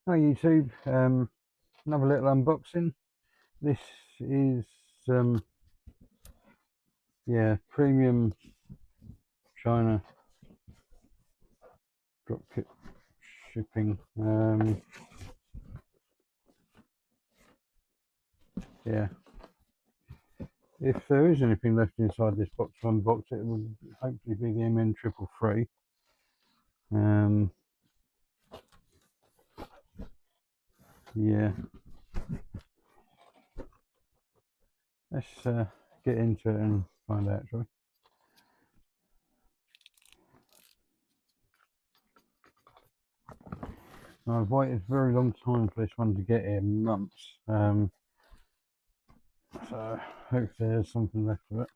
Hi YouTube, another little unboxing. This is yeah, premium China dropship shipping. Yeah, if there is anything left inside this box to unbox, it will hopefully be the MN 333. Yeah, let's get into it and find out, shall we? I've waited a very long time for this one to get here, months. So hopefully there's something left of it.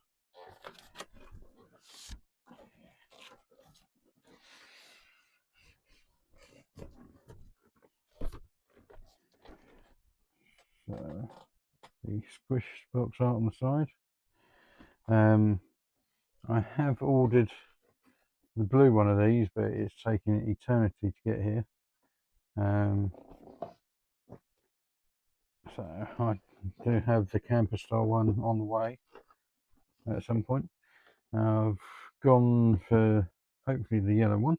So the squish box art on the side. I have ordered the blue one of these, but it's taking an eternity to get here. So I do have the camper style one on the way at some point. I've gone for hopefully the yellow one.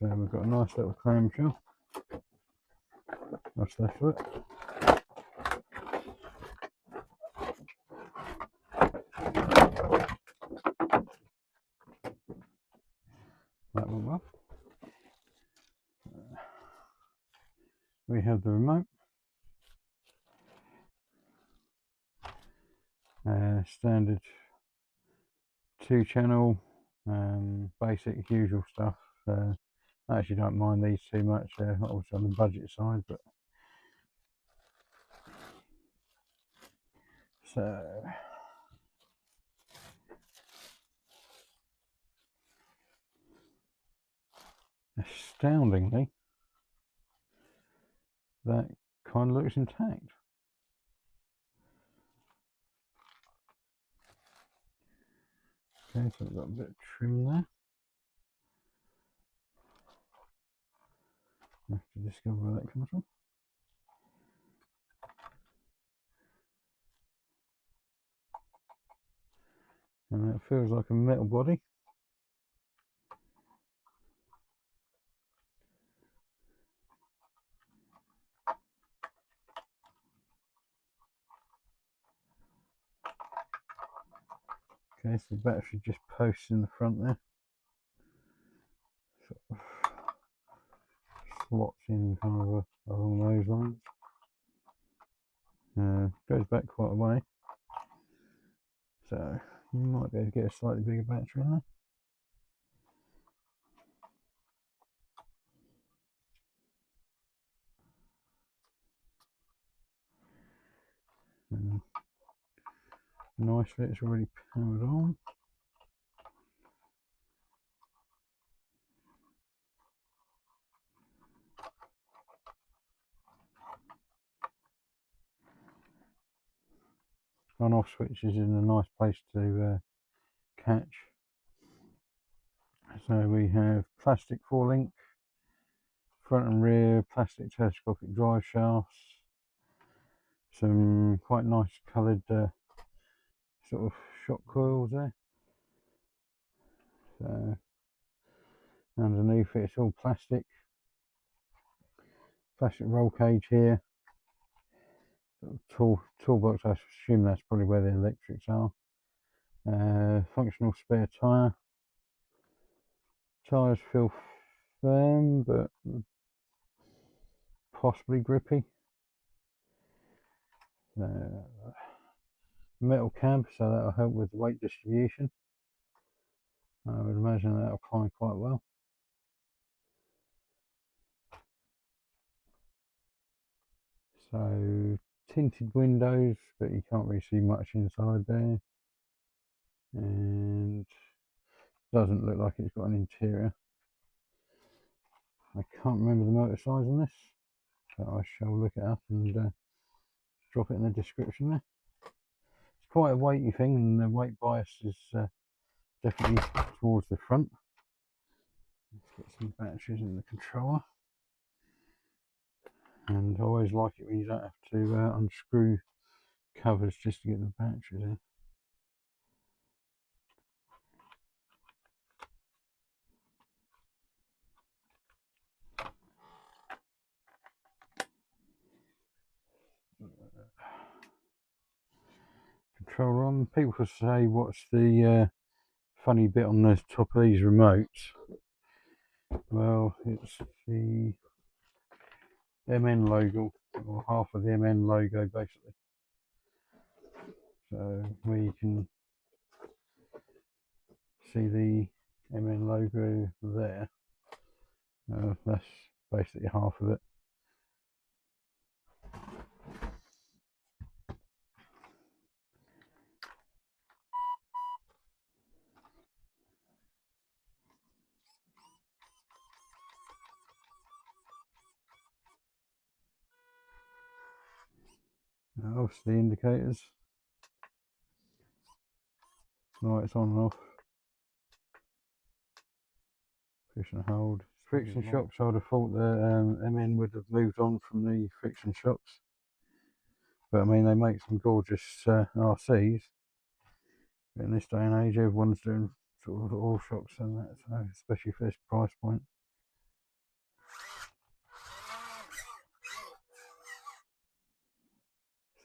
So we've got a nice little clamshell. That's left of it. That went well. We have the remote. Standard 2-channel, basic usual stuff. I actually don't mind these too much. Obviously on the budget side, but so astoundingly, that kind of looks intact. Okay, so we've got a bit of trim there. I have to discover where that comes from. And it feels like a metal body. Okay, so the battery just posts in the front there. Sort of slots in kind of along those lines. Goes back quite a way. So you might be able to get a slightly bigger battery in there. Nicely, it's already powered on. On off switch is in a nice place to catch. So we have plastic 4-link, front and rear plastic telescopic drive shafts, some quite nice coloured sort of shock coils there. So underneath it, it's all plastic roll cage here. Toolbox, I assume that's probably where the electrics are. Functional spare tyre. Tyres feel firm but possibly grippy. Metal cab, so that'll help with weight distribution. I would imagine that'll climb quite well. So tinted windows, but you can't really see much inside there, and doesn't look like it's got an interior. I can't remember the motor size on this, so I shall look it up and drop it in the description there. It's quite a weighty thing, and the weight bias is definitely towards the front. Let's get some batteries in the controller. And I always like it when you don't have to unscrew covers just to get the batteries in. Controller on. People say, what's the funny bit on the top of these remotes? Well, it's the MN logo, or half of the MN logo basically. So where you can see the MN logo there, that's basically half of it. Now, obviously the indicators, lights on and off, push and hold. Friction shocks, I would have thought the MN would have moved on from the friction shocks, but I mean they make some gorgeous RCs. But in this day and age, everyone's doing sort of all shocks and that, so especially for this price point.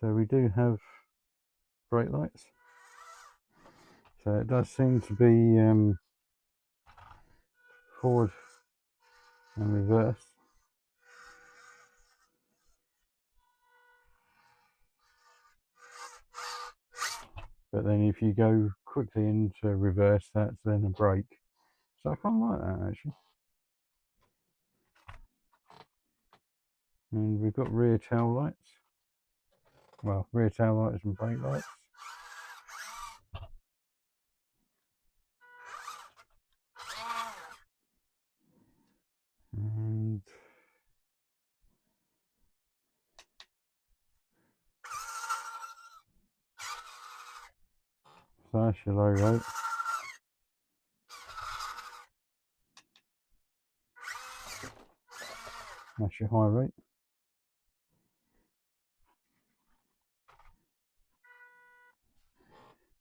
So we do have brake lights. So it does seem to be forward and reverse. But then if you go quickly into reverse, that's then a brake. So I kind of like that actually. And we've got rear tail lights. Well, rear tail lights and brake lights. And so that's your low rate. That's your high rate.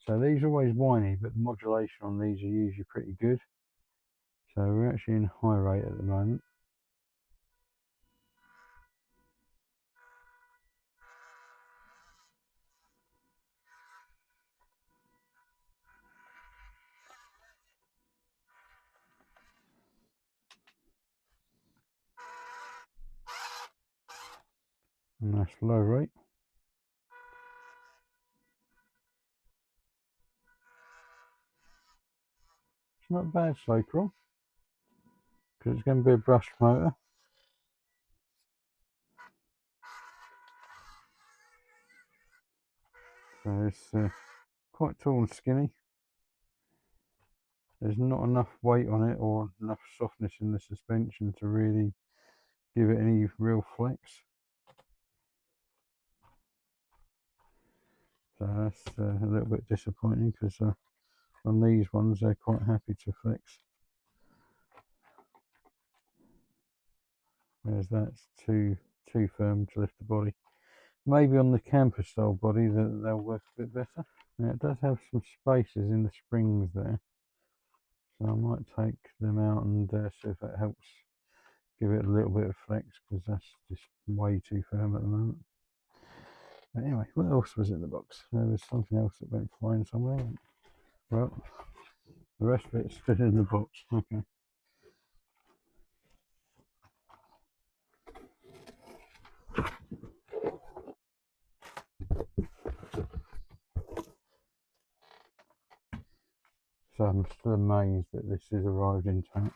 So these are always whiny, but the modulation on these are usually pretty good. So we're actually in high rate at the moment. And that's low rate. It's not bad slow crawl, because it's going to be a brushed motor. So it's quite tall and skinny. There's not enough weight on it or enough softness in the suspension to really give it any real flex. So that's a little bit disappointing, because on these ones they're quite happy to flex. Whereas that's too firm to lift the body. Maybe on the camper style body that they'll work a bit better. Now it does have some spaces in the springs there, so I might take them out and see if that helps give it a little bit of flex, because that's just way too firm at the moment. But anyway, what else was in the box? There was something else that went flying somewhere. Well, the rest of it's still in the box. Okay. So I'm still amazed that this has arrived intact.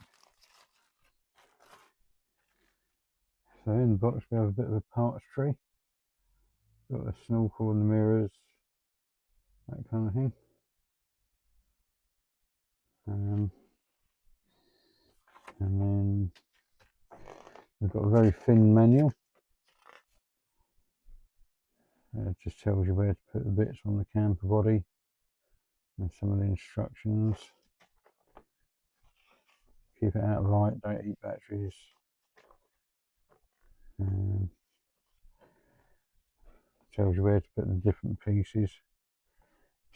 So in the box we have a bit of a parts tree. Got the snorkel and the mirrors, that kind of thing. And then we've got a very thin manual. It just tells you where to put the bits on the camper body and some of the instructions. keep it out of light, don't eat batteries. Tells you where to put the different pieces.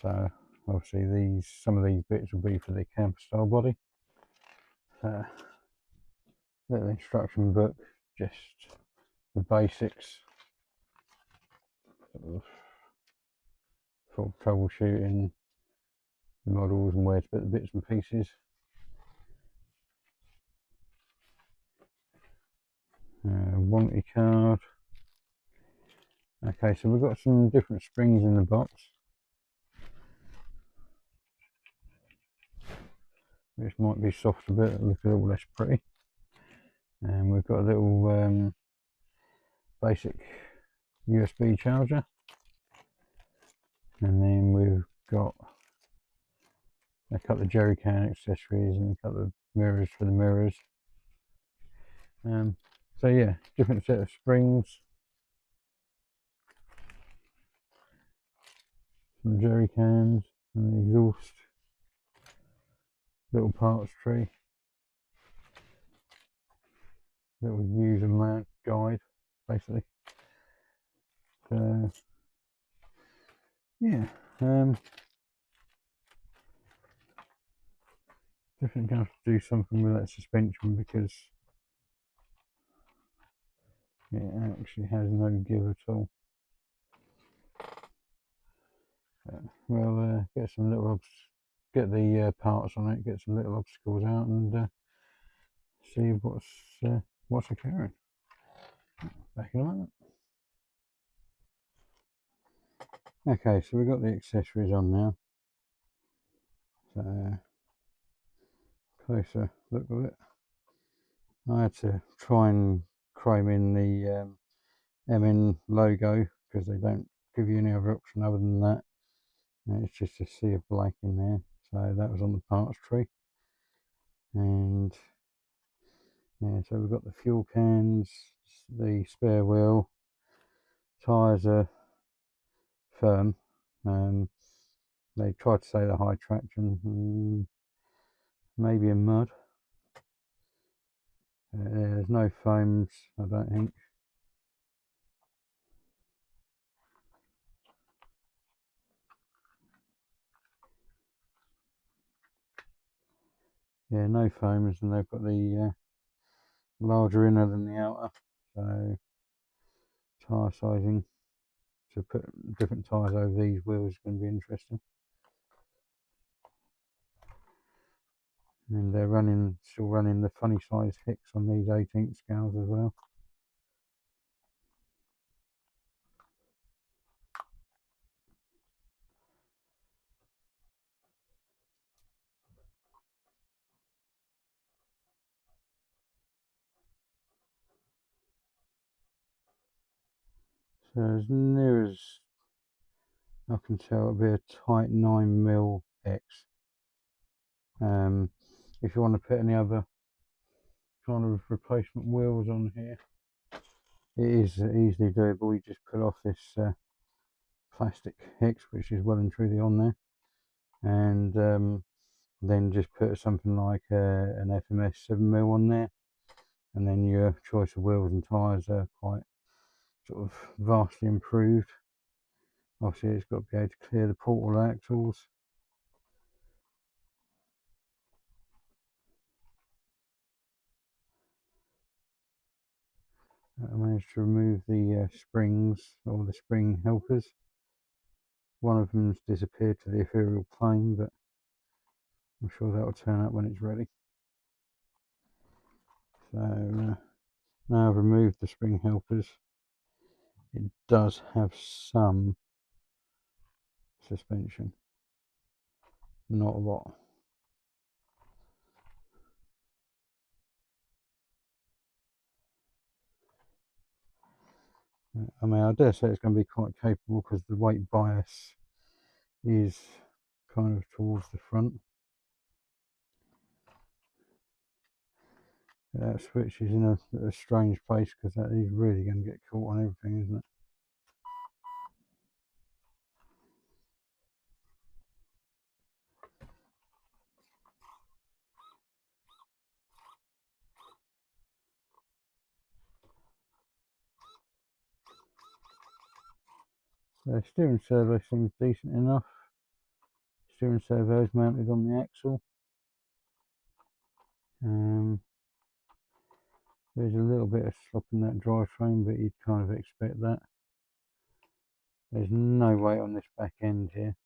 So obviously some of these bits will be for the camper style body. Little instruction book, just the basics of for troubleshooting the models and where to put the bits and pieces. Warranty card. Okay, so we've got some different springs in the box, which might be soft a bit, look a little less pretty. And we've got a little basic USB charger, and then we've got a couple of jerry can accessories and a couple of mirrors for the mirrors. So yeah, different set of springs, some jerry cans, and the exhaust, little parts tree, little user manual guide, basically. So yeah, definitely going to have to do something with that suspension because it actually has no give at all. We'll get some little get the parts on it, get some little obstacles out, and see what's occurring. Back in a moment. Okay, so we've got the accessories on now. So closer look of it. I had to try and chrome in the MN logo because they don't give you any other option other than that. And it's just a sea of black in there. So that was on the parts tree. And yeah, so we've got the fuel cans, the spare wheel, tyres are firm. They tried to say they're high traction, maybe in mud. There's no foams, I don't think. Yeah, no foams, and they've got the larger inner than the outer, so tyre sizing to put different tyres over these wheels is going to be interesting. And they're still running the funny size hex on these 18th scales as well. So as near as I can tell, it'll be a tight 9mm hex. If you want to put any other kind of replacement wheels on here, it is easily doable. You just put off this plastic hex, which is well and truly on there, and then just put something like an FMS 7mm on there, and then your choice of wheels and tyres are quite sort of vastly improved. Obviously it's got to be able to clear the portal axles. I managed to remove the springs, or the spring helpers. One of them's disappeared to the ethereal plane, but I'm sure that will turn up when it's ready. So now I've removed the spring helpers, it does have some suspension, not a lot. I mean, I dare say it's going to be quite capable because the weight bias is kind of towards the front. That switch is in a strange place because that is really going to get caught on everything, isn't it? The steering servo seems decent enough. Steering servo is mounted on the axle. There's a little bit of slop in that drivetrain, but you'd kind of expect that. There's no weight on this back end here,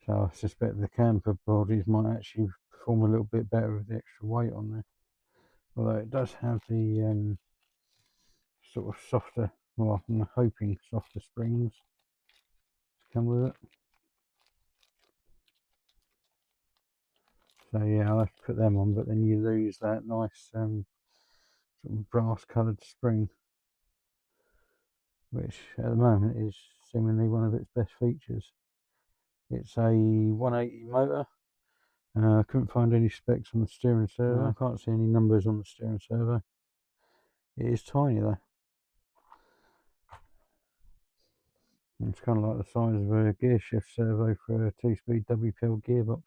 so I suspect the camper bodies might actually perform a little bit better with the extra weight on there. Although it does have the sort of softer, well, I'm hoping softer springs to come with it. So yeah, I'll have to put them on, but then you lose that nice sort of brass coloured spring, which at the moment is seemingly one of its best features. It's a 180 motor. I couldn't find any specs on the steering servo. No, I can't see any numbers on the steering servo. It is tiny though. It's kind of like the size of a gear shift servo for a 2-speed WPL gearbox.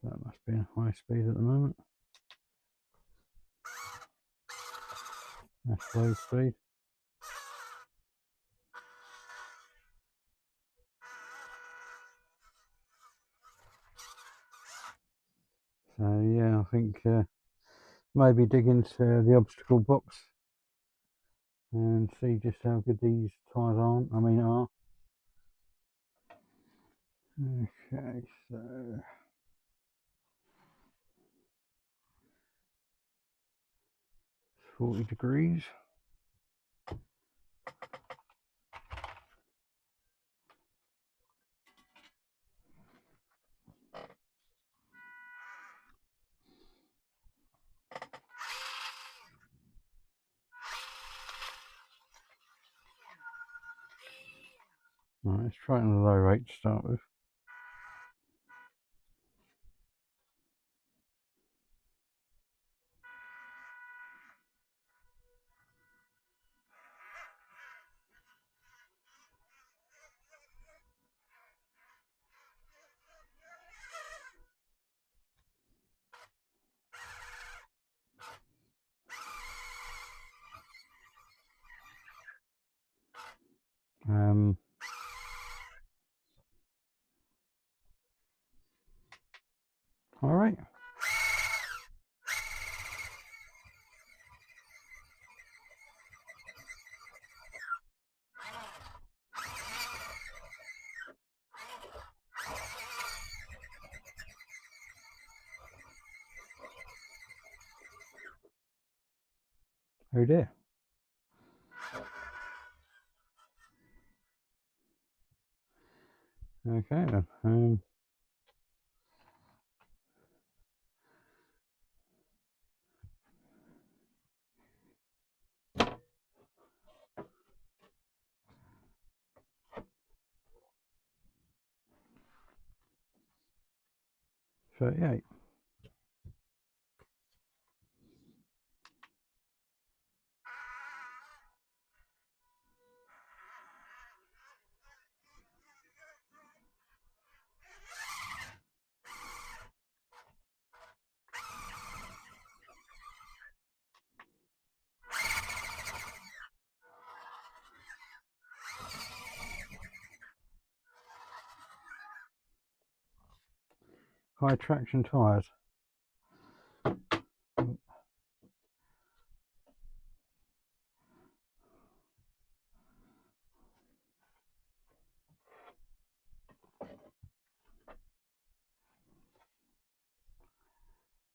So that must be a high speed at the moment. That's low speed. So yeah, I think maybe dig into the obstacle box and see just how good these tyres are. Okay, so 40 degrees. Right, let's try it on a low rate to start with. All right. Oh dear. Okay then. 38. High traction tyres.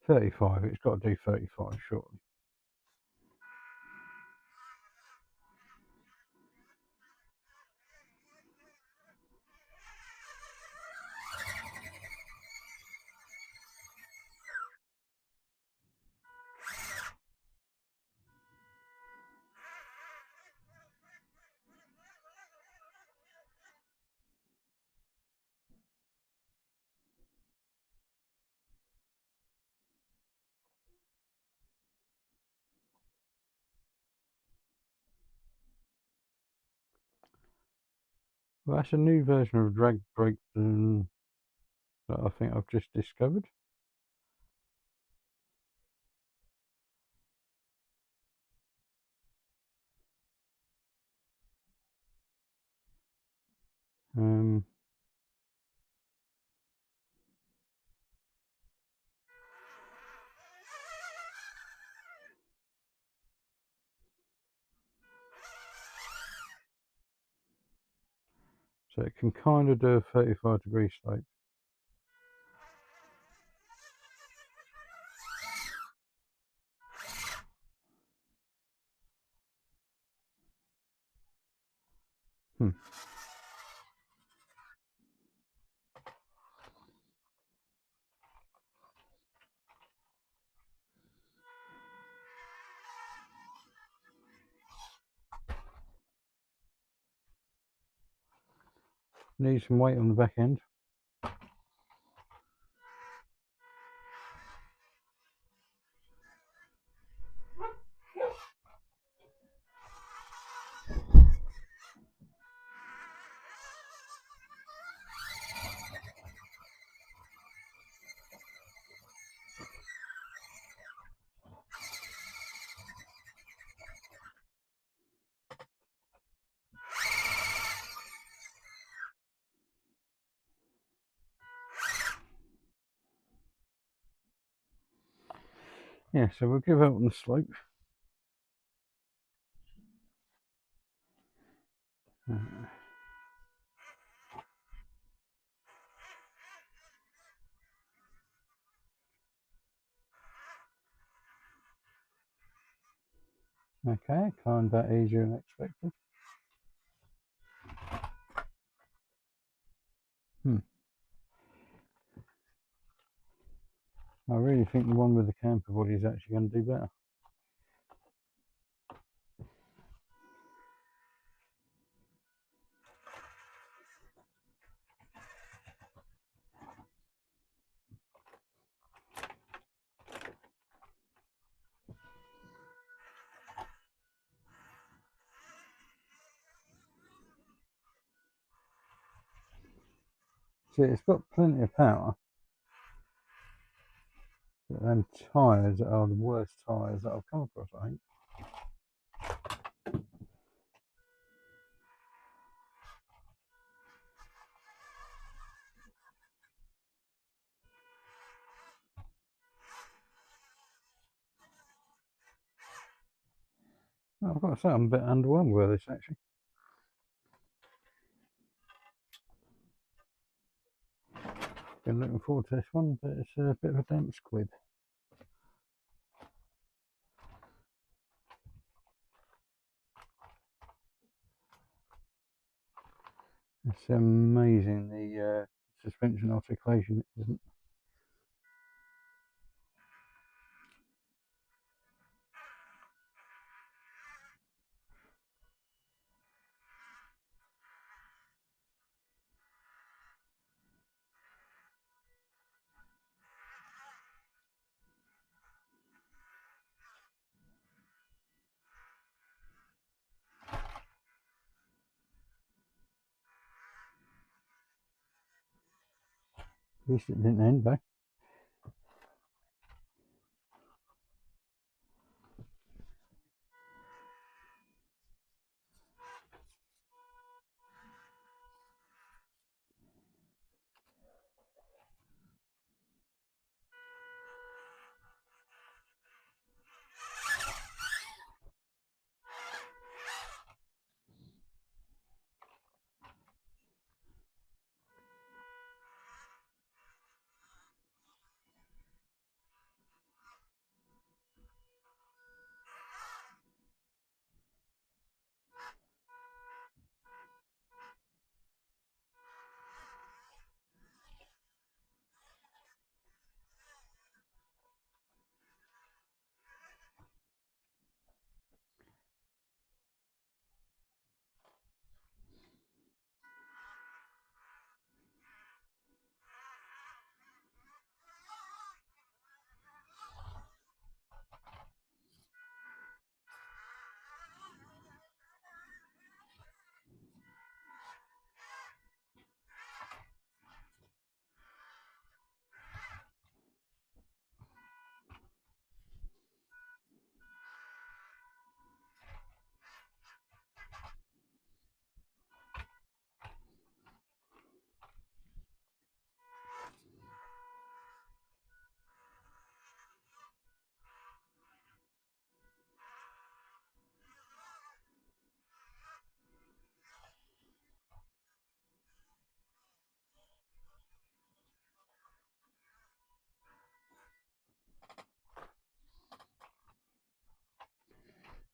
35. It's got to do 35 shortly. Well, that's a new version of drag brake than that I think I've just discovered. So it can kind of do a 35-degree slope. Need some weight on the back end. Yeah, so we'll give out on the slope. Okay, kind of easier than expected. I really think the one with the camper body is actually going to do better. See, it's got plenty of power, but them tyres are the worst tyres that I've come across, I think. I've got to say, I'm a bit underwhelmed with this actually. Been looking forward to this one, but it's a bit of a damp squid. It's amazing the suspension articulation, isn't it? At least it didn't end though.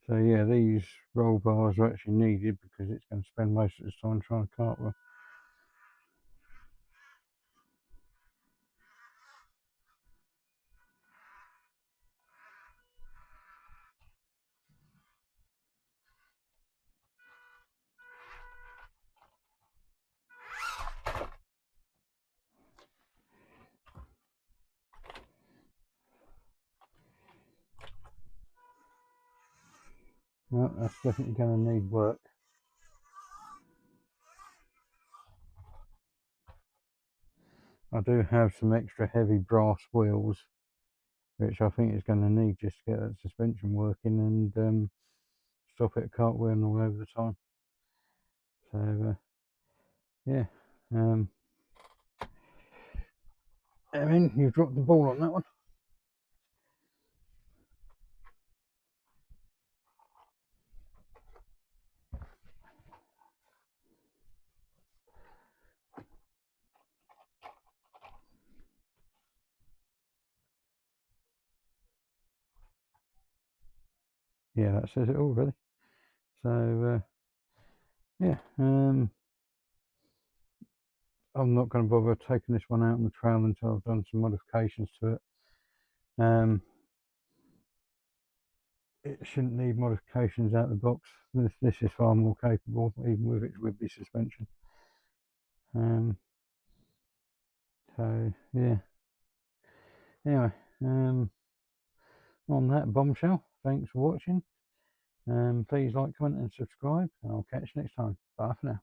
So yeah, these roll bars are actually needed because it's going to spend most of its time trying to cartwheel. Well, that's definitely going to need work. I do have some extra heavy brass wheels, which I think is going to need just to get that suspension working and stop it cartwheeling all over the time. So yeah, I mean, you've dropped the ball on that one. Yeah, that says it all really. So yeah, I'm not going to bother taking this one out on the trail until I've done some modifications to it. It shouldn't need modifications out of the box. This is far more capable, even with its Whibley suspension. So yeah. Anyway, on that bombshell, thanks for watching. Please like, comment, and subscribe, and I'll catch you next time. Bye for now.